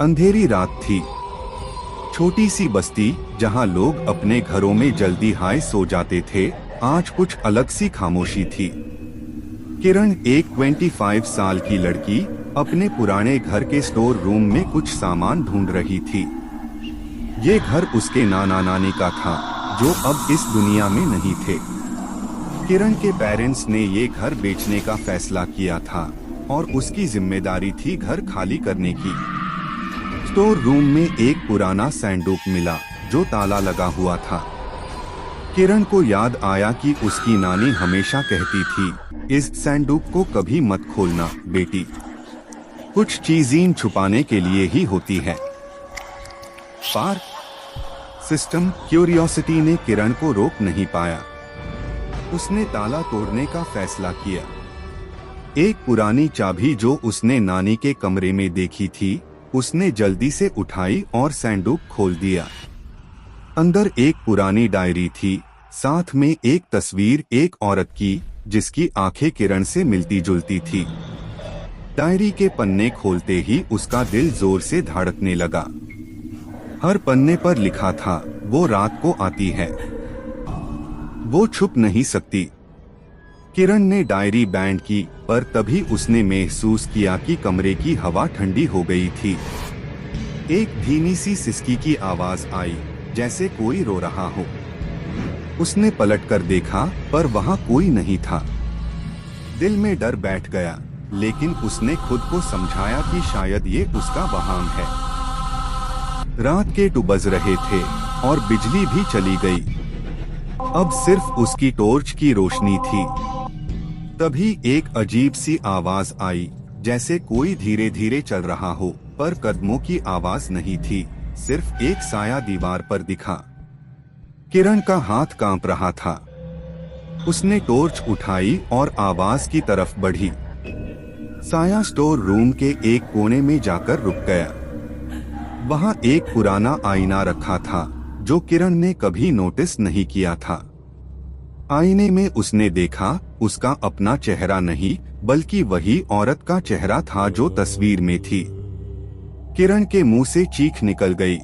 अंधेरी रात थी। छोटी सी बस्ती जहां लोग अपने घरों में जल्दी हाय सो जाते थे, आज कुछ अलग सी खामोशी थी। किरण, एक 25 साल की लड़की, अपने पुराने घर के स्टोर रूम में कुछ सामान ढूंढ रही थी। ये घर उसके नाना नानी का था, जो अब इस दुनिया में नहीं थे। किरण के पेरेंट्स ने ये घर बेचने का फैसला किया था और उसकी जिम्मेदारी थी घर खाली करने की। स्टोर रूम में एक पुराना सैंडुक मिला जो ताला लगा हुआ था। किरण को याद आया कि उसकी नानी हमेशा कहती थी, इस सैंडुक को कभी मत खोलना बेटी, कुछ चीजें छुपाने के लिए ही होती है। पार सिस्टम क्यूरियोसिटी ने किरण को रोक नहीं पाया। उसने ताला तोड़ने का फैसला किया। एक पुरानी चाबी जो उसने नानी के कमरे में देखी थी, उसने जल्दी से उठाई और सैंडुक खोल दिया। अंदर एक पुरानी डायरी थी, साथ में एक तस्वीर एक औरत की जिसकी आंखें किरण से मिलती जुलती थी। डायरी के पन्ने खोलते ही उसका दिल जोर से धड़कने लगा। हर पन्ने पर लिखा था, वो रात को आती है, वो छुप नहीं सकती। किरण ने डायरी बैंड की, पर तभी उसने महसूस किया कि कमरे की हवा ठंडी हो गई थी। एक धीमी सी सिसकी की आवाज आई, जैसे कोई रो रहा हो। उसने पलटकर देखा, पर वहां कोई नहीं था। दिल में डर बैठ गया, लेकिन उसने खुद को समझाया कि शायद ये उसका वहम है। रात के 2 बज रहे थे और बिजली भी चली गई। अब सिर्फ उसकी टॉर्च की रोशनी थी। तभी एक अजीब सी आवाज आई, जैसे कोई धीरे धीरे चल रहा हो, पर कदमों की आवाज नहीं थी, सिर्फ एक साया दीवार पर दिखा। किरण का हाथ कांप रहा था। उसने टॉर्च उठाई और आवाज की तरफ बढ़ी। साया स्टोर रूम के एक कोने में जाकर रुक गया। वहां एक पुराना आईना रखा था, जो किरण ने कभी नोटिस नहीं किया था। आईने में उसने देखा, उसका अपना चेहरा नहीं, बल्कि वही औरत का चेहरा था जो तस्वीर में थी। किरण के मुंह से चीख निकल गई।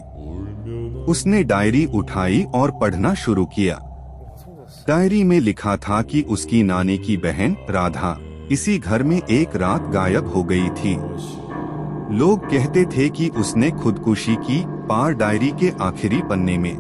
उसने डायरी उठाई और पढ़ना शुरू किया। डायरी में लिखा था कि उसकी नानी की बहन राधा इसी घर में एक रात गायब हो गई थी। लोग कहते थे कि उसने खुदकुशी की। पार डायरी के आखिरी पन्ने में